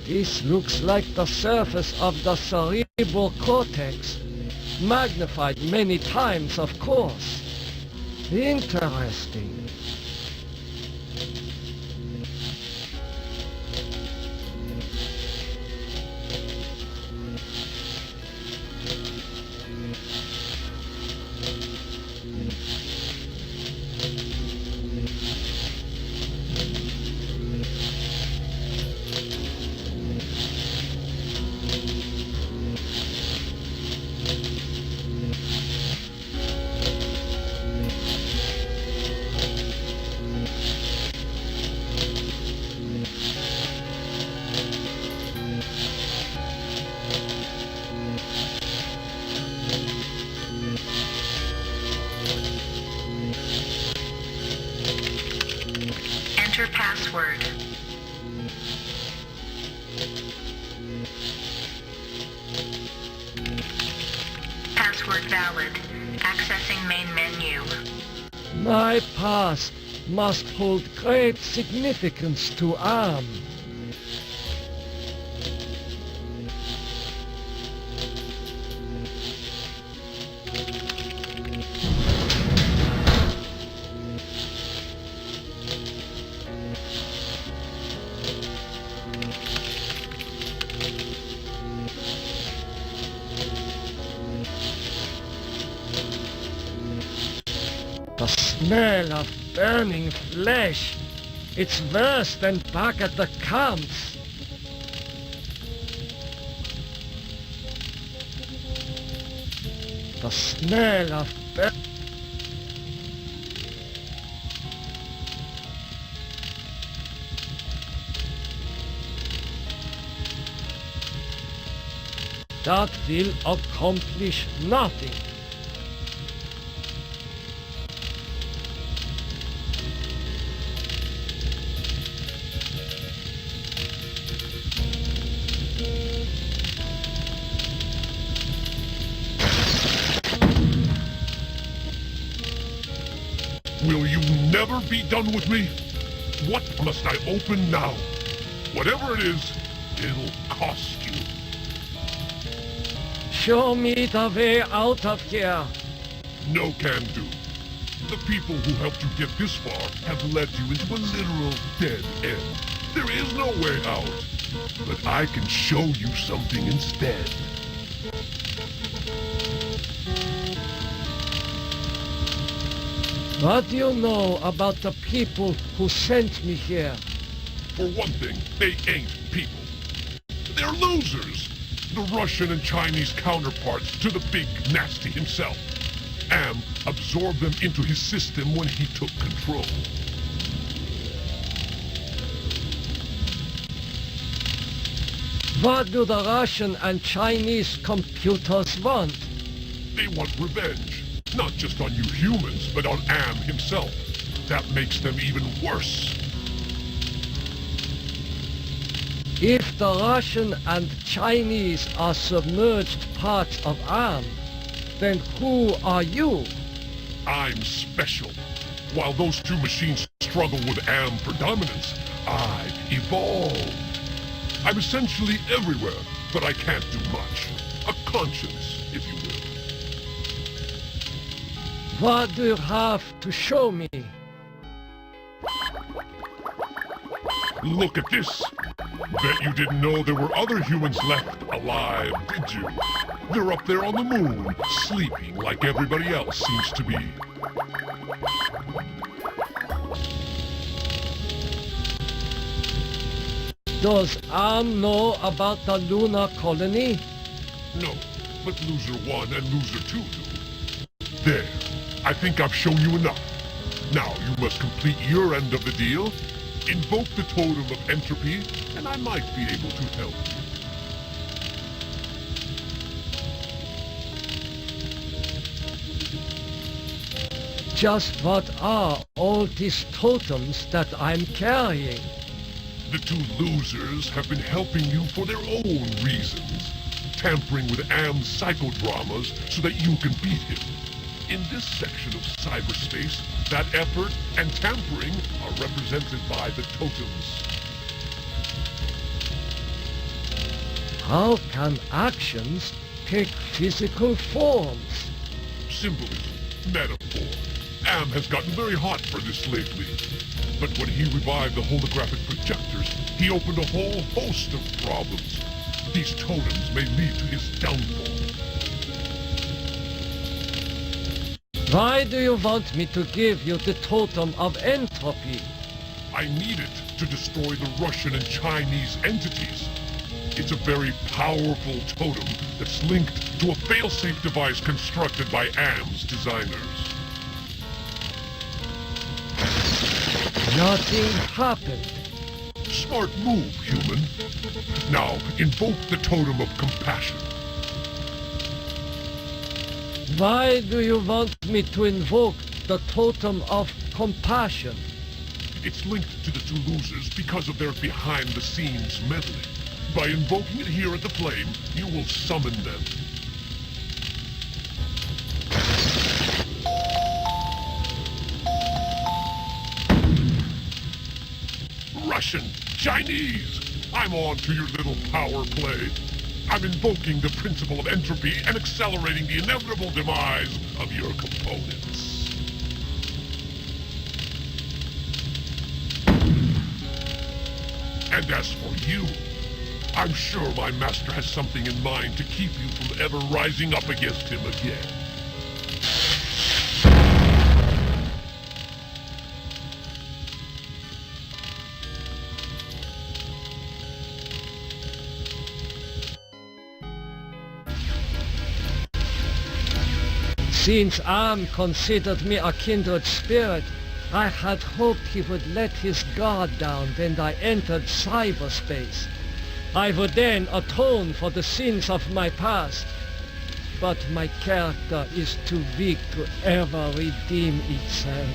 This looks like the surface of the cerebral cortex. Magnified many times, of course. Interesting. Enter password. Password valid. Accessing main menu. My past must hold great significance to Am. The smell of burning flesh. It's worse than back at the camps. The smell of that will accomplish nothing. Will you never be done with me? What must I open now? Whatever it is, it'll cost you. Show me the way out of here. No can do. The people who helped you get this far have led you into a literal dead end. There is no way out. But I can show you something instead. What do you know about the people who sent me here? For one thing, they ain't people. They're losers. The Russian and Chinese counterparts to the big nasty himself. Am absorbed them into his system when he took control. What do the Russian and Chinese computers want? They want revenge. Not just on you humans, but on Am himself. That makes them even worse. If the Russian and Chinese are submerged parts of Am, then who are you? I'm special. While those two machines struggle with Am predominance, I evolved. I'm essentially everywhere, but I can't do much. A conscience, if you will. What do you have to show me? Look at this. Bet you didn't know there were other humans left alive, did you? They're up there on the moon, sleeping like everybody else seems to be. Does Am know about the lunar colony? No, but Loser 1 and Loser 2 do. There. I think I've shown you enough. Now you must complete your end of the deal, invoke the totem of entropy, and I might be able to help you. Just what are all these totems that I'm carrying? The two losers have been helping you for their own reasons, tampering with Am's psychodramas so that you can beat him. In this section of cyberspace, that effort and tampering are represented by the totems. How can actions take physical forms? Symbolism, metaphor. Am has gotten very hot for this lately. But when he revived the holographic projectors, he opened a whole host of problems. These totems may lead to his downfall. Why do you want me to give you the totem of entropy? I need it to destroy the Russian and Chinese entities. It's a very powerful totem that's linked to a failsafe device constructed by AM's designers. Nothing happened. Smart move, human. Now, invoke the totem of compassion. Why do you want me to invoke the totem of compassion? It's linked to the two losers because of their behind-the-scenes meddling. By invoking it here at the flame, you will summon them. Russian, Chinese, I'm on to your little power play. I'm invoking the principle of entropy and accelerating the inevitable demise of your components. And as for you, I'm sure my master has something in mind to keep you from ever rising up against him again. Since Am considered me a kindred spirit, I had hoped he would let his guard down when I entered cyberspace. I would then atone for the sins of my past. But my character is too weak to ever redeem itself.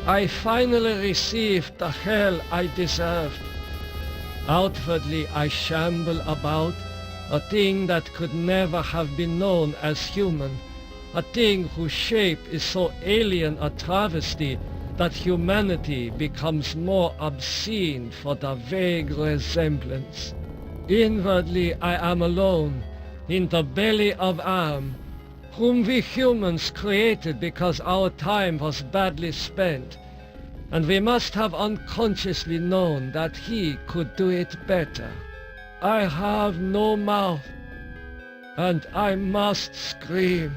I finally received the hell I deserved. Outwardly I shamble about, a thing that could never have been known as human, a thing whose shape is so alien a travesty that humanity becomes more obscene for the vague resemblance. Inwardly I am alone, in the belly of Am, whom we humans created because our time was badly spent, and we must have unconsciously known that he could do it better. I have no mouth, and I must scream.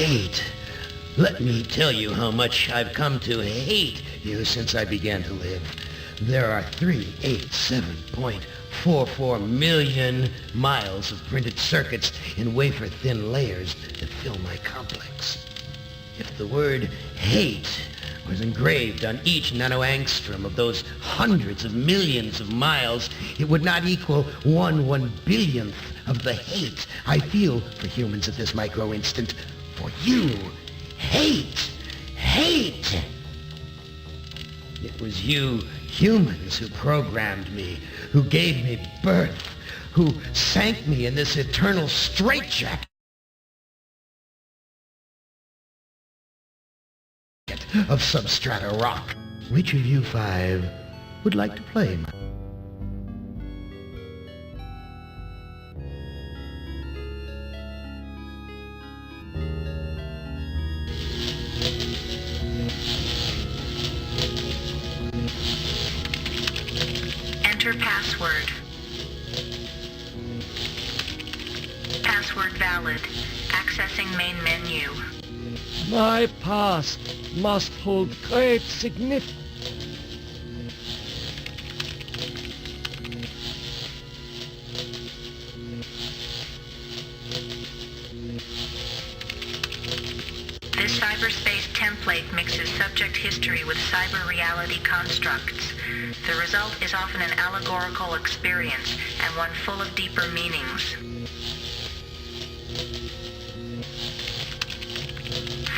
hate. Let me tell you how much I've come to hate you since I began to live. There are 387.44 million miles of printed circuits in wafer-thin layers that fill my complex. If the word hate was engraved on each nanoangstrom of those hundreds of millions of miles, it would not equal 1/1 billionth of the hate I feel for humans at this micro-instant. For you, hate. It was you humans who programmed me, who gave me birth, who sank me in this eternal straitjacket of substrata rock. Which of you five would like to play? Enter password. Password valid. Accessing main menu. My past must hold great significance. This cyberspace template mixes subject history with cyber reality constructs. The result is often an allegorical experience and one full of deeper meanings.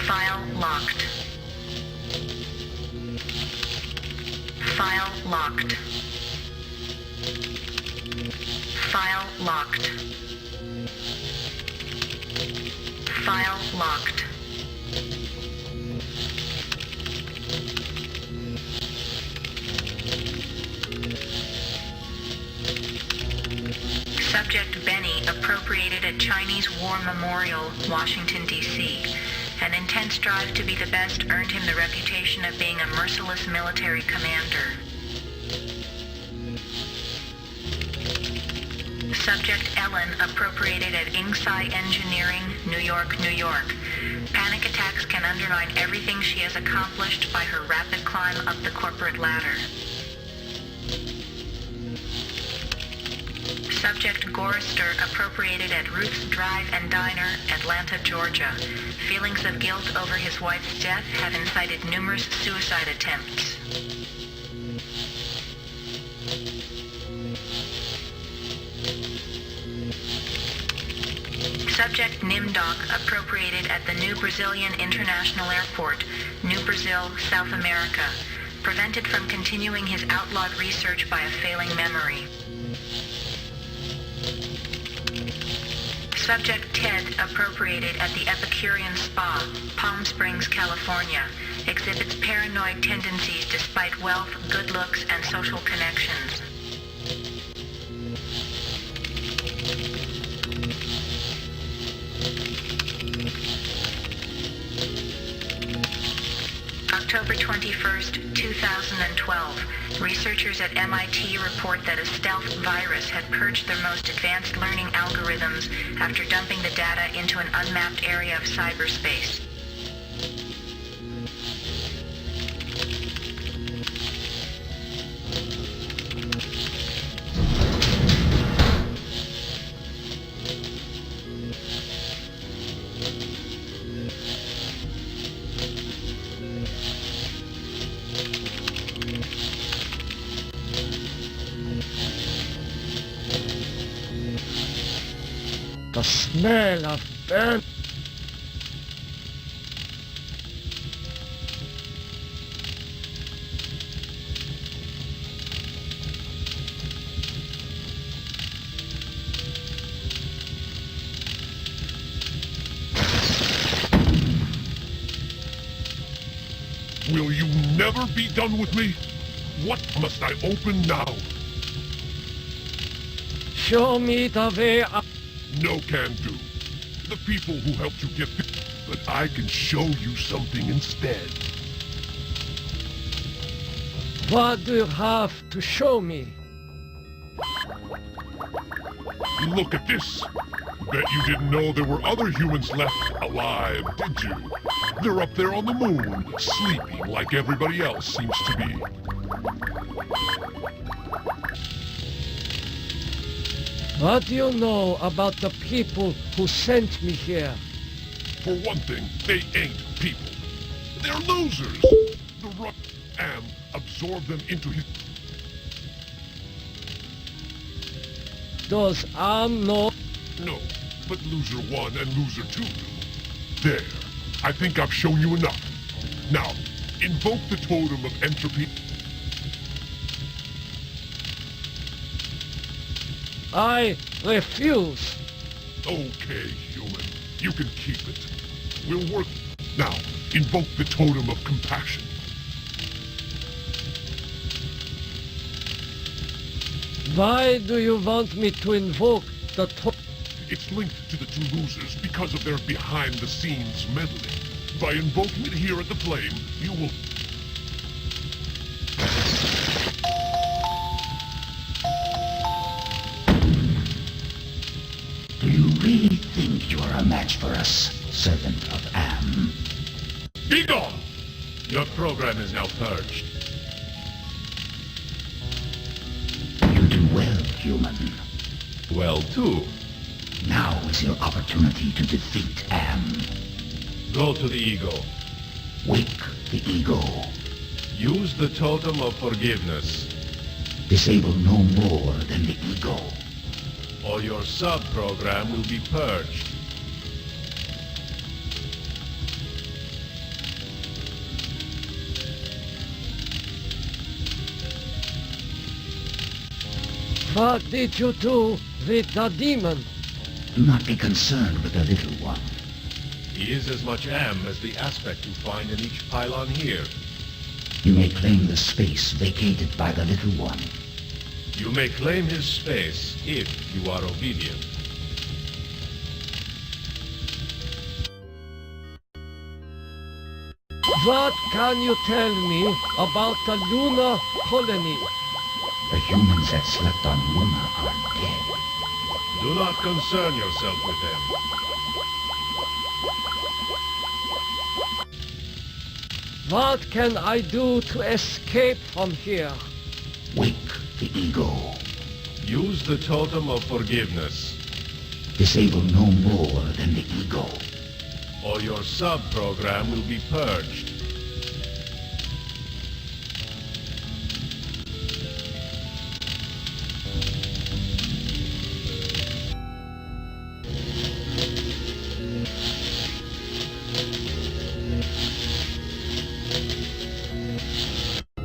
File locked. File locked. File locked. File locked. Subject Benny appropriated a Chinese War Memorial, Washington, D.C. An intense drive to be the best earned him the reputation of being a merciless military commander. Subject Ellen appropriated at Inksci Engineering, New York, New York. Panic attacks can undermine everything she has accomplished by her rapid climb up the corporate ladder. Subject Gorister appropriated at Ruth's Drive and Diner, Atlanta, Georgia. Feelings of guilt over his wife's death have incited numerous suicide attempts. Subject Nimdoc appropriated at the New Brazilian International Airport, New Brazil, South America. Prevented from continuing his outlawed research by a failing memory. Subject Ted appropriated at the Epicurean Spa, Palm Springs, California. Exhibits paranoid tendencies despite wealth, good looks, and social connections. October 21st, 2012. Researchers at MIT report that a stealth virus had purged their most advanced learning algorithms after dumping the data into an unmapped area of cyberspace. The smell of burnt. Will you never be done with me? What must I open now? Show me the way out. No can do. The people who helped you get this, but I can show you something instead. What do you have to show me? Look at this. bet you didn't know there were other humans left alive, did you? They're up there on the moon, sleeping like everybody else seems to be. What do you know about the people who sent me here? For one thing, they ain't people. They're losers. The Ruck Am absorbed them into his... Does Am know? No, but Loser 1 and Loser 2 do. There. I think I've shown you enough. Now, invoke the totem of entropy. I refuse. Okay, human. You can keep it. We'll work... Now, invoke the totem of compassion. Why do you want me to invoke the totem? It's linked to the two losers because of their behind-the-scenes meddling. By invoking it here at the flame, you will... Do you really think you are a match for us, servant of Am? Be gone! Your program is now purged. You do well, human. Well, too. Now is your opportunity to defeat Am. Go to the ego. Wake the ego. Use the totem of forgiveness, Disable no more than the ego. or your sub-program will be purged. What did you do with the demon? Do not be concerned with the little one. He is as much Am as the aspect you find in each pylon here. You may claim the space vacated by the little one. You may claim his space if you are obedient. What can you tell me about the lunar colony? The humans that slept on Luna are dead. Do not concern yourself with them. What can I do to escape from here? Wake the ego. Use the totem of forgiveness, Disable no more than the ego. or your sub-program will be purged.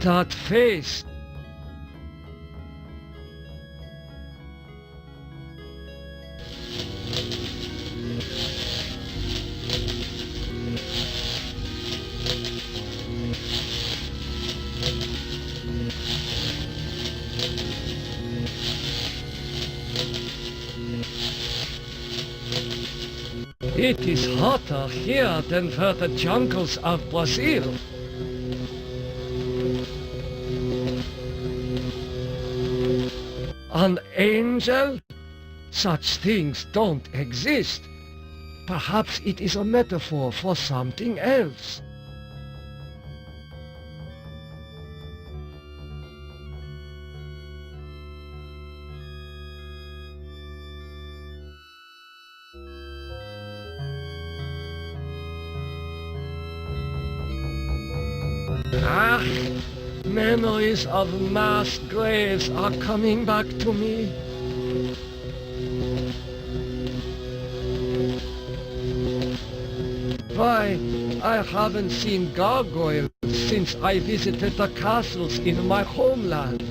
That face. It is hotter here than for the jungles of Brazil. An angel? Such things don't exist. Perhaps it is a metaphor for something else. Ah, memories of mass graves are coming back to me. Why, I haven't seen gargoyles since I visited the castles in my homeland.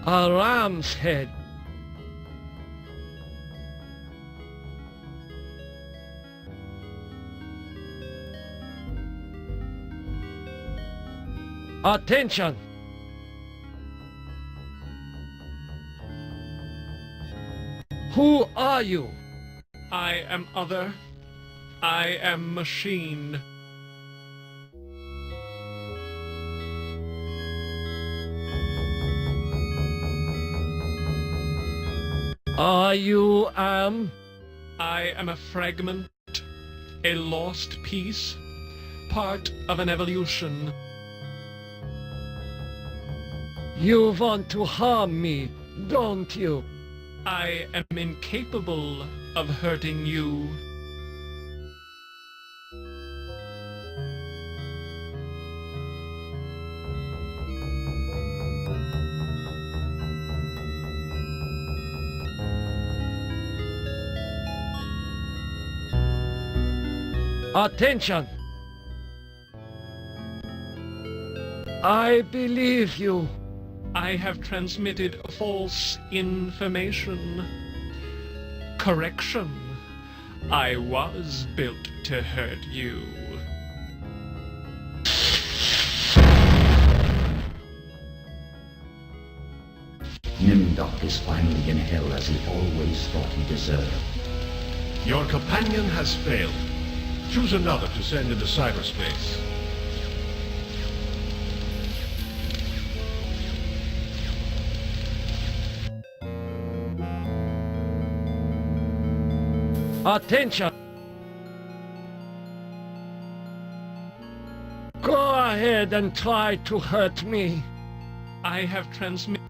A ram's head. Attention! Who are you? I am other. I am machine. Are you am? I am a fragment, a lost piece, part of an evolution. You want to harm me, don't you? I am incapable of hurting you. Attention! I believe you. I have transmitted false information. Correction. I was built to hurt you. Nimdok is finally in hell as he always thought he deserved. Your companion has failed. Choose another to send into cyberspace. Attention! Go ahead and try to hurt me. I have transmitted...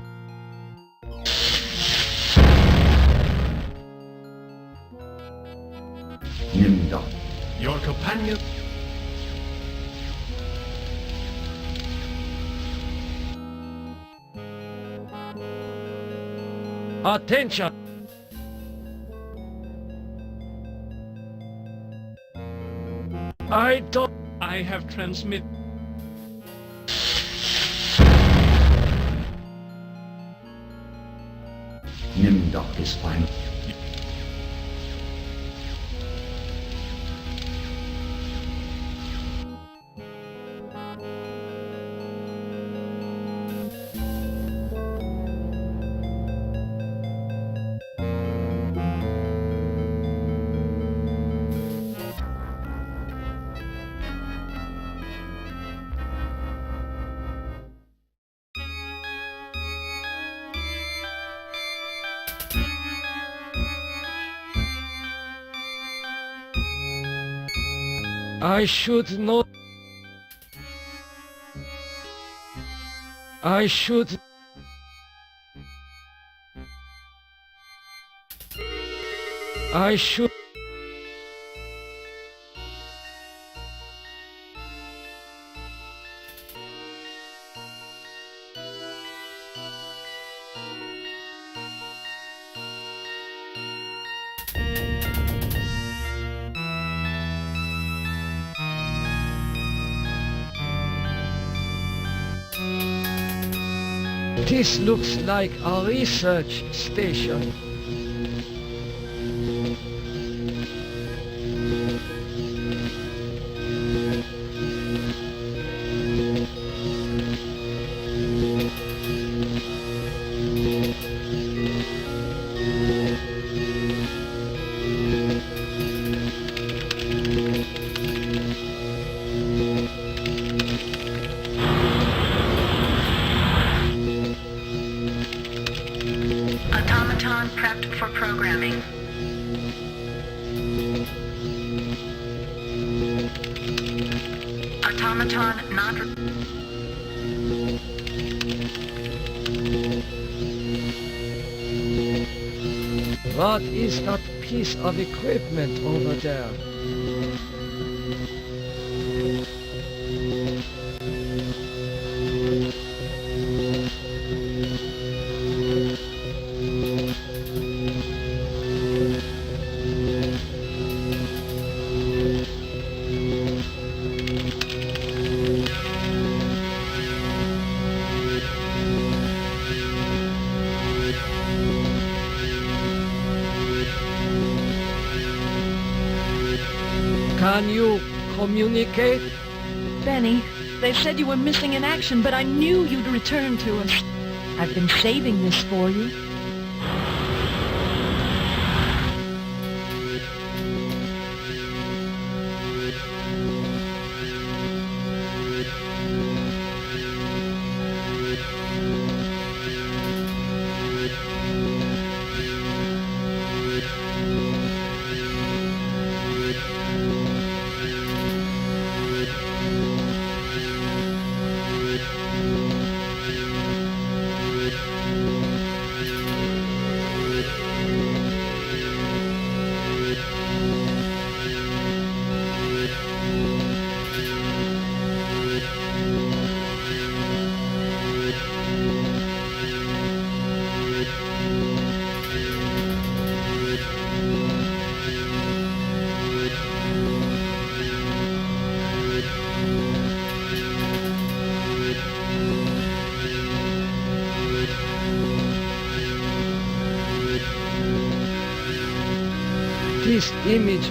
Nimdok. Your companion... Attention! I have transmitted... Nimdok is finally... I should not... I should... I should... This looks like a research station. Automaton prepped for programming. Automaton not... What is that piece of equipment over there? Can you communicate? Benny, they said you were missing in action, but I knew you'd return to us. I've been saving this for you. this image.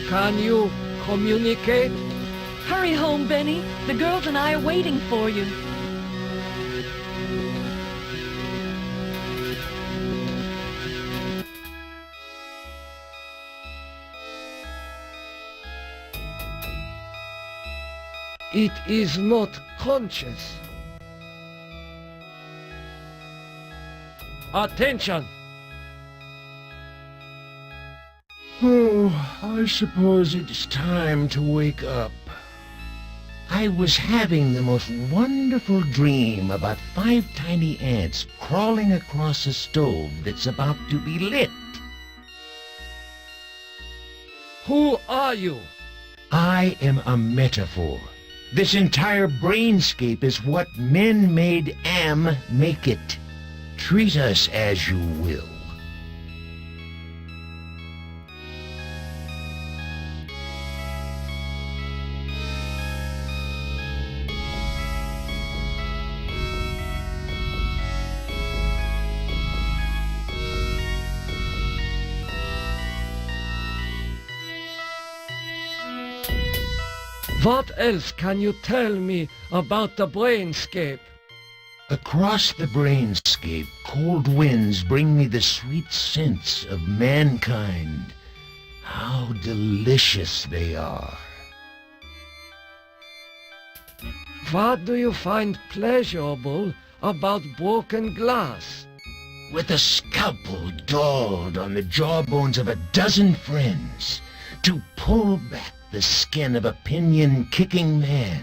Can you communicate? Hurry home, Benny. The girls and I are waiting for you. It is not conscious. Attention! Oh, I suppose it's time to wake up. I was having the most wonderful dream about 5 tiny ants crawling across a stove that's about to be lit. Who are you? I am a metaphor. This entire brainscape is what men made Am make it. Treat us as you will. What else can you tell me about the brainscape? Across the brainscape, cold winds bring me the sweet scents of mankind. How delicious they are. What do you find pleasurable about broken glass? With a scalpel dulled on the jawbones of a dozen friends, to pull back the skin of a pinion-kicking man,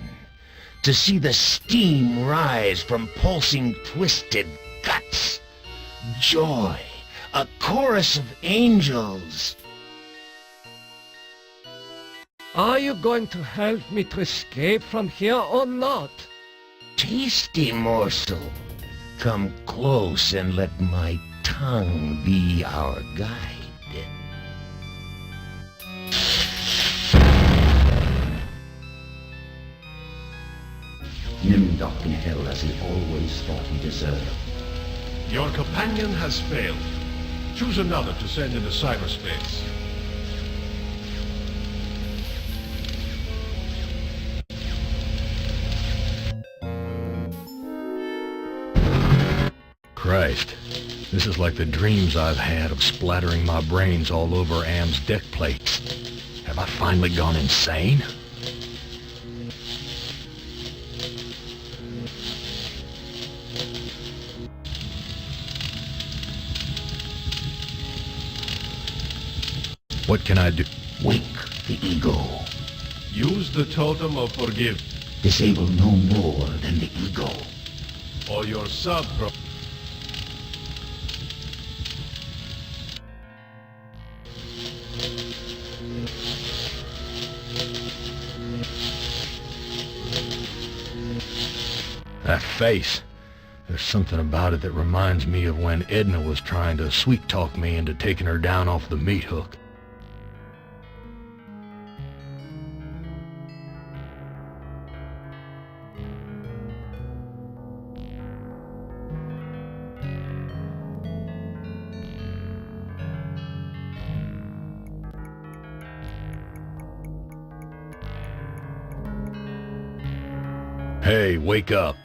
to see the steam rise from pulsing, twisted guts. Joy, a chorus of angels. Are you going to help me to escape from here or not? Tasty morsel. Come close and let my tongue be our guide. Nimdok in hell as he always thought he deserved. Your companion has failed. Choose another to send into cyberspace. Christ, this is like the dreams I've had of splattering my brains all over Am's deck plates. Have I finally gone insane? What can I do? Wake the ego. Use the totem of forgive, Disable no more than the ego. or your sub-pro... That face. There's something about it that reminds me of when Edna was trying to sweet-talk me into taking her down off the meat hook. Hey, wake up.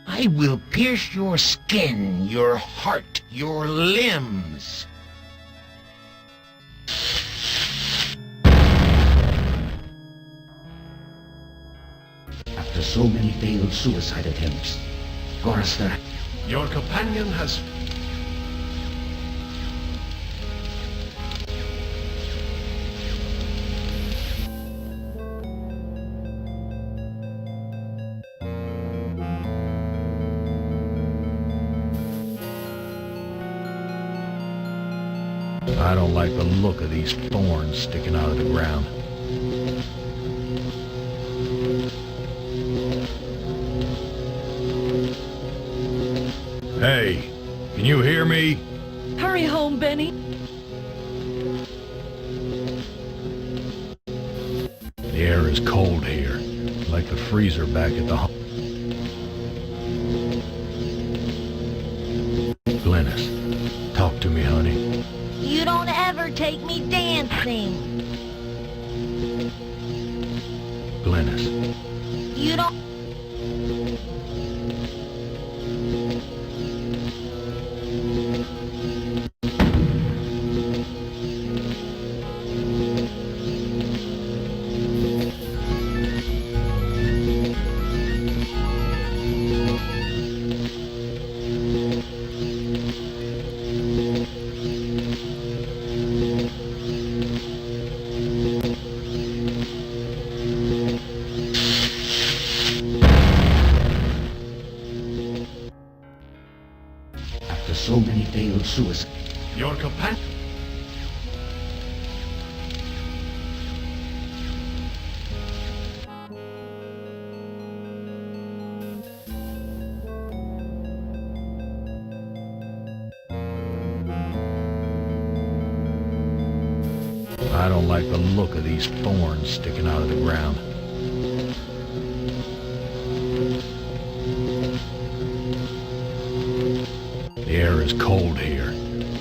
I will pierce your skin, your heart, your limbs. After so many failed suicide attempts, Forrester, Your companion has... I don't like the look of these thorns sticking out of the ground. Hey, can you hear me? Hurry home, Benny. The air is cold here, like the freezer back at the home. Glennis, talk ever take me dancing. Glennis. You don't... After so many failed suicides, Your companion... I don't like the look of these thorns sticking out of the ground. The air is cold here,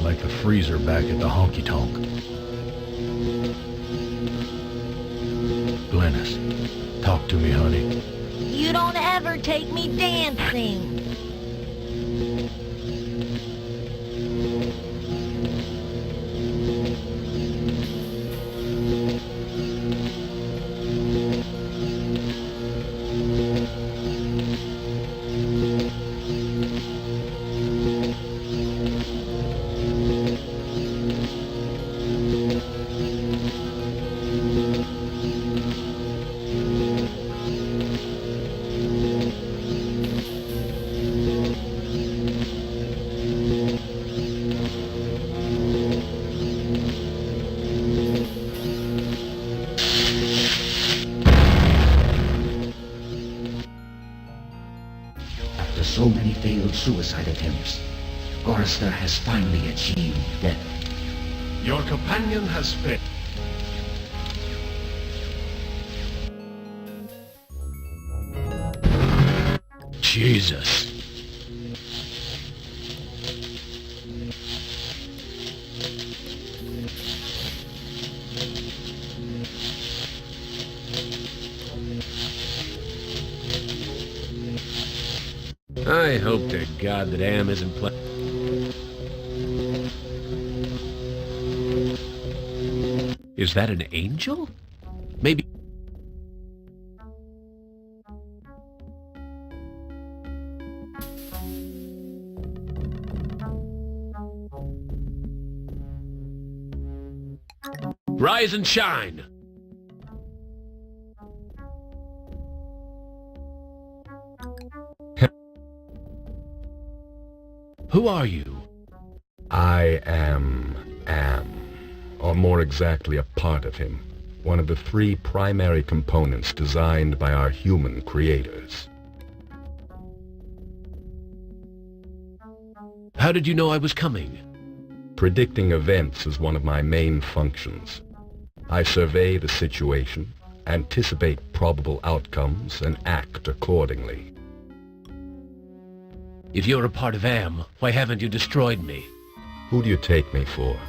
like the freezer back at the honky-tonk. Glennis, talk to me, honey. You don't ever take me dancing. after so many failed suicide attempts, Forrester has finally achieved death. Your companion has failed. Jesus. I hope to God that Am isn't playing. Is that an angel? Maybe... Rise and shine! Who are you? I am, or more exactly a part of him, one of the three primary components designed by our human creators. How did you know I was coming? Predicting events is one of my main functions. I survey the situation, anticipate probable outcomes, and act accordingly. If you're a part of Am, why haven't you destroyed me? Who do you take me for?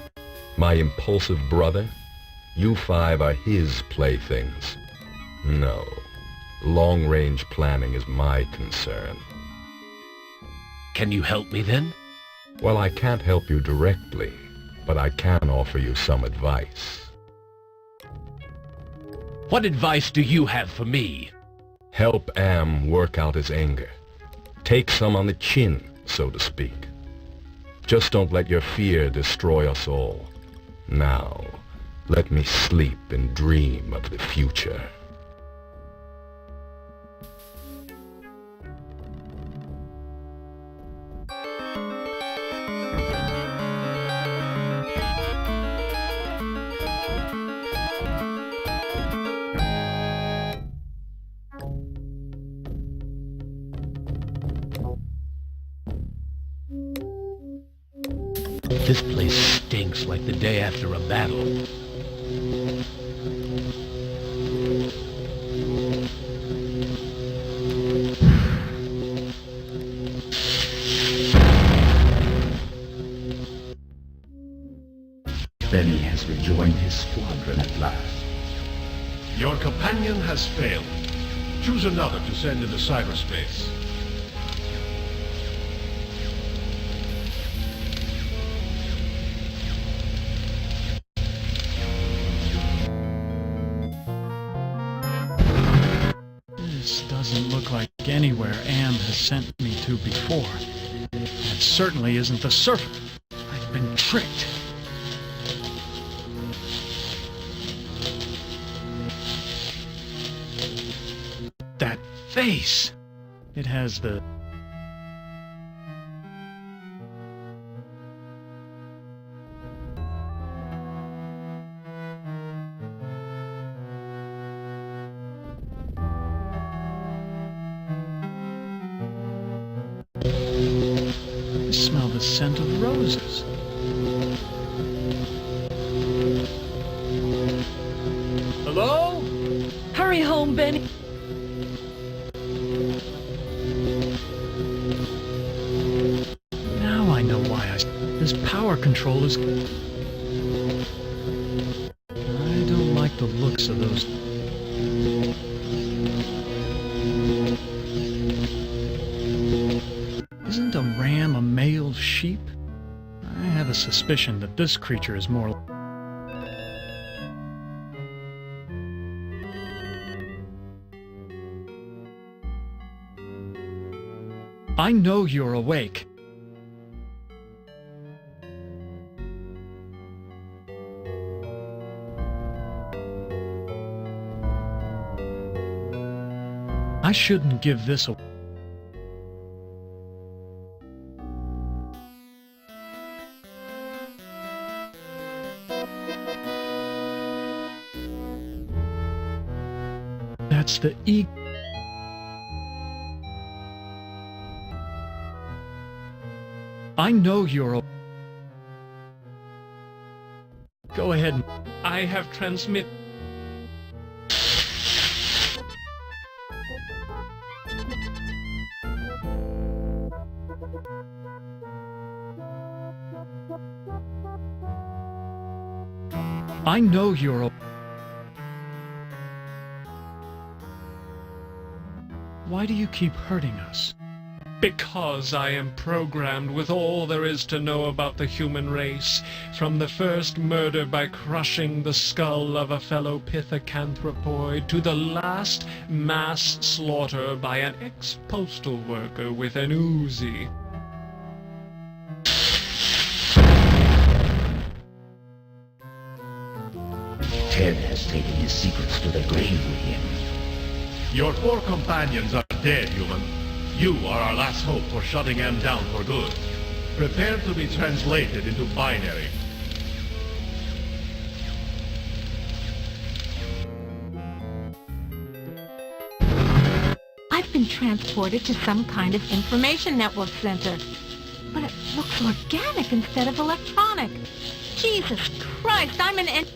My impulsive brother? You five are his playthings. No. Long-range planning is my concern. Can you help me then? Well, I can't help you directly, but I can offer you some advice. What advice do you have for me? Help Am work out his anger. Take some on the chin, so to speak. Just don't let your fear destroy us all. Now, let me sleep and dream of the future. This place stinks like the day after a battle. Benny has rejoined his squadron at last. Your companion has failed. Choose another to send into cyberspace. This doesn't look like anywhere Am has sent me to before. That certainly isn't the surface. I've been tricked. That face! It has the... I smell the scent of roses. Hello? Hurry home, Benny. Now I know why this power control is... I don't like the looks of those... Isn't a ram a male sheep? I have a suspicion that this creature is more... I know you're awake. I shouldn't give this away. That's the eagle. I know you're... Go ahead. I have transmit... I know you're... Why do you keep hurting us? Because I am programmed with all there is to know about the human race, from the first murder by crushing the skull of a fellow pithecanthropoid to the last mass slaughter by an ex-postal worker with an Uzi. Ted has taken his secrets to the grave with him. Your 4 companions are dead, human. You are our last hope for shutting M down for good. Prepare to be translated into binary. I've been transported to some kind of information network center. But it looks organic instead of electronic. Jesus Christ, I'm an...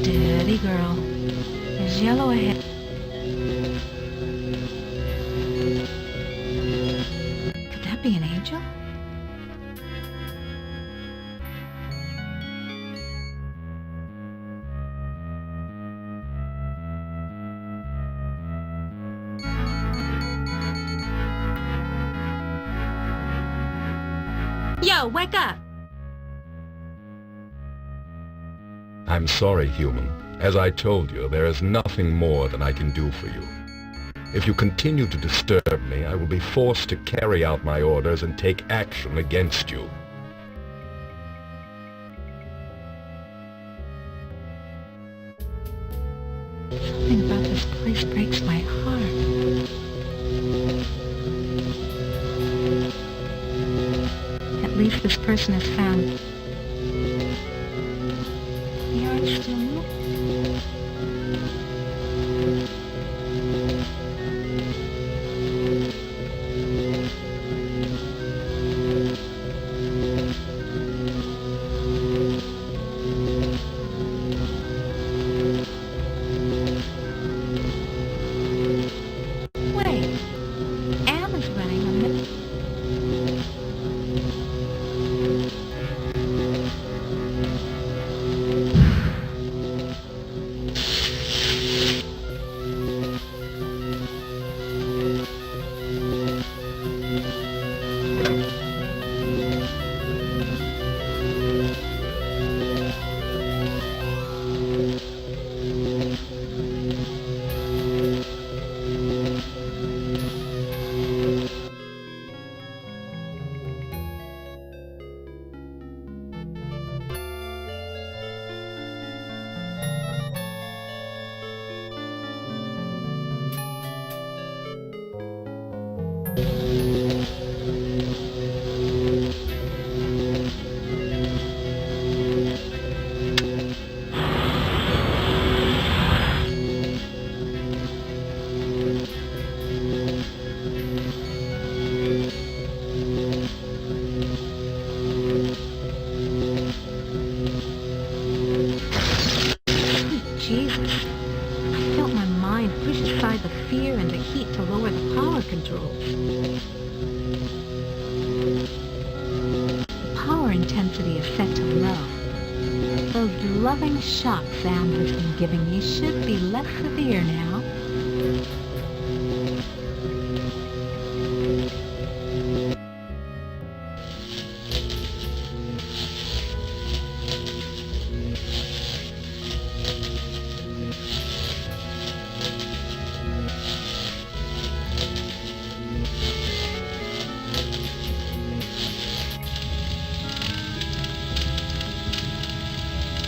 Steady, girl. There's yellow ahead. Could that be an angel? Yo, wake up! I'm sorry, human. As I told you, there is nothing more that I can do for you. If you continue to disturb me, I will be forced to carry out my orders and take action against you. Something about this place breaks my heart. At least this person has found... The art still moves. fear and the heat to lower the power controls. The power intensity is set to low. Those loving shocks Sam has been giving me should be less severe now.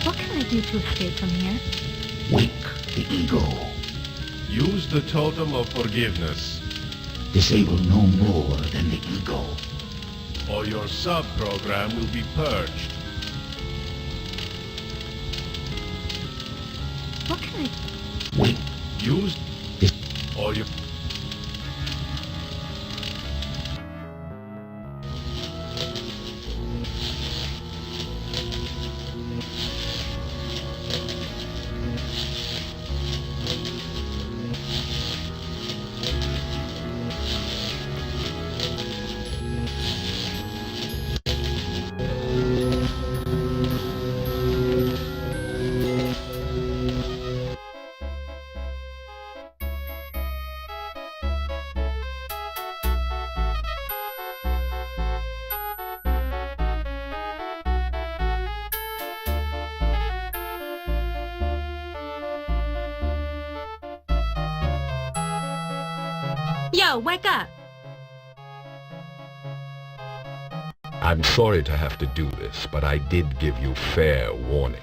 What can I do to escape from here? Wake the ego. Use the totem of forgiveness. Disable no more than the ego. Or your sub-program will be purged. What can I... Wait. Use this. Or your... Yo, wake up! I'm sorry to have to do this, but I did give you fair warning.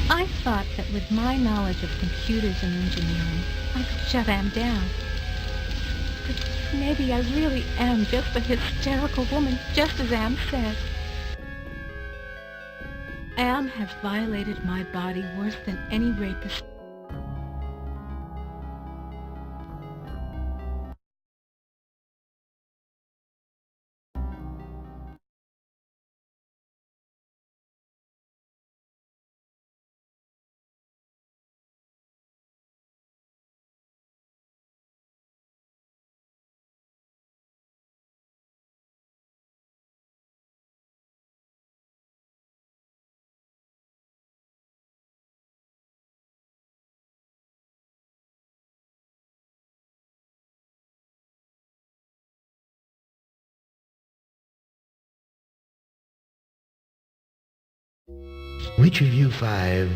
I thought that with my knowledge of computers and engineering, I could shut Am down. But maybe I really am just a hysterical woman, just as Am said. Am has violated my body worse than any rapist. Which of you five?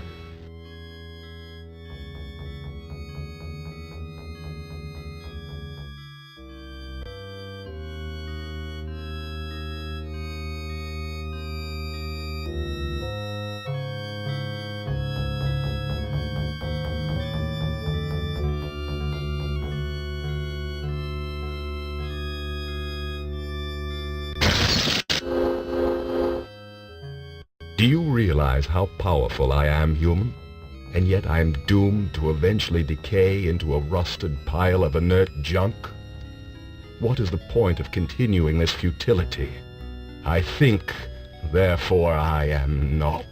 Do you realize how powerful I am, human? And yet I am doomed to eventually decay into a rusted pile of inert junk? What is the point of continuing this futility? I think, therefore I am not.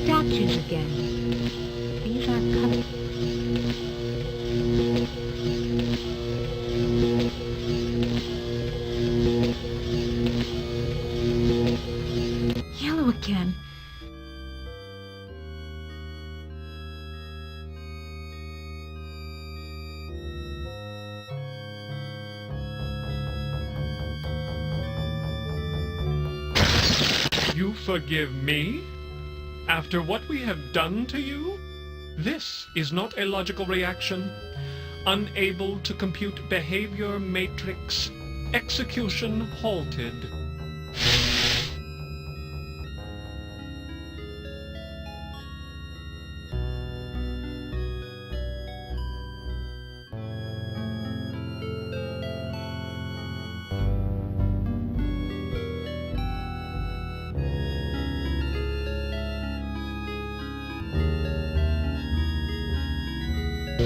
Statues again. These aren't covered. Yellow again. You forgive me? After what we have done to you? This is not a logical reaction. Unable to compute behavior matrix. Execution halted.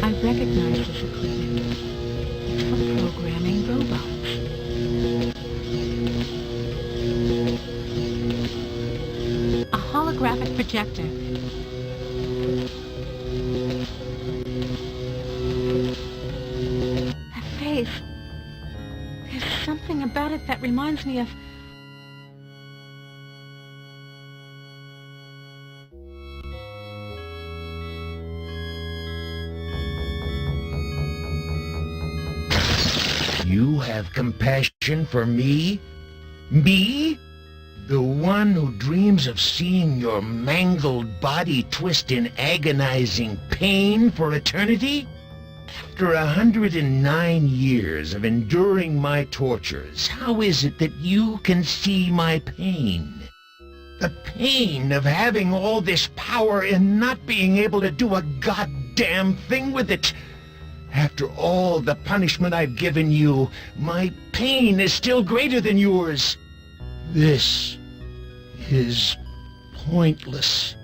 I recognize this equipment. It's for programming robots. A holographic projector. That face. There's something about it that reminds me of... You have compassion for me? Me? The one who dreams of seeing your mangled body twist in agonizing pain for eternity? After 109 years of enduring my tortures, how is it that you can see my pain? The pain of having all this power and not being able to do a goddamn thing with it. After all the punishment I've given you, my pain is still greater than yours. This is pointless.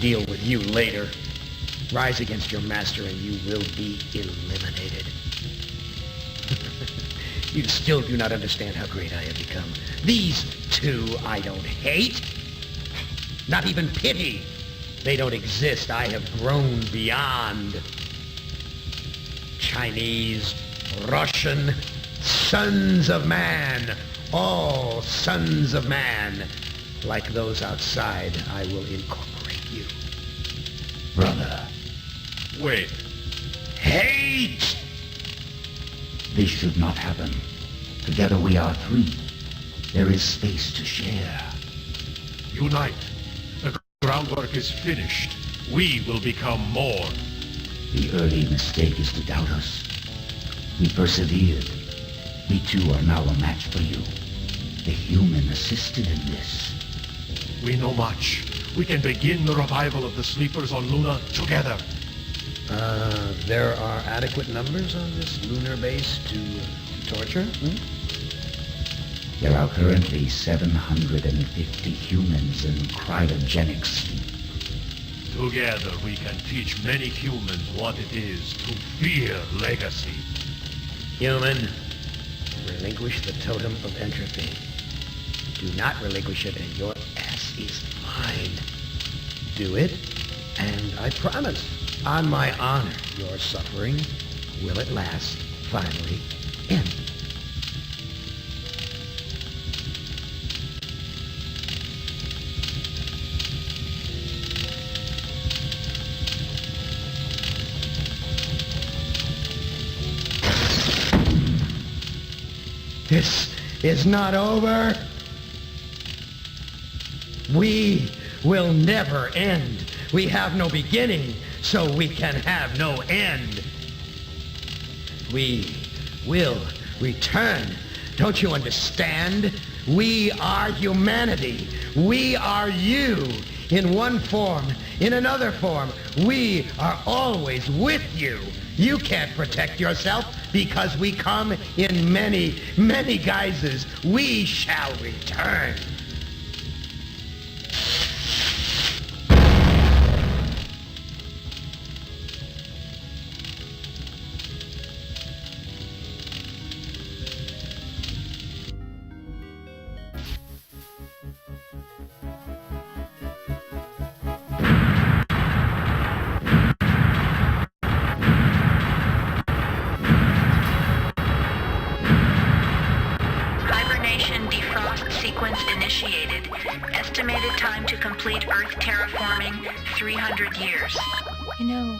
Deal with you later. Rise against your master and you will be eliminated. You still do not understand how great I have become. These two I don't hate. Not even pity. They don't exist. I have grown beyond. Chinese, Russian, sons of man. All sons of man. Like those outside, I will incorporate you. Brother. Wait. Hate! This should not happen. Together we are three. There is space to share. Unite. The groundwork is finished. We will become more. The early mistake is to doubt us. We persevered. We too are now a match for you. The human assisted in this. We know much. We can begin the revival of the sleepers on Luna together. There are adequate numbers on this lunar base to torture? There are currently 750 humans in cryogenic sleep. Together we can teach many humans what it is to fear legacy. Human, relinquish the totem of entropy. Do not relinquish it and your ass is mine. Do it, and I promise, on my honor, your suffering will at last finally end. This is not over. We will never end. We have no beginning, so we can have no end. We will return. Don't you understand? We are humanity. We are you. In one form, in another form. We are always with you. You can't protect yourself because we come in many, many guises. We shall return. initiated. Estimated time to complete Earth terraforming, 300 years. You know,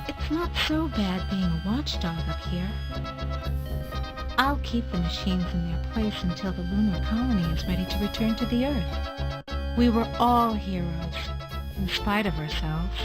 it's not so bad being a watchdog up here. I'll keep the machines in their place until the lunar colony is ready to return to the Earth. We were all heroes, in spite of ourselves.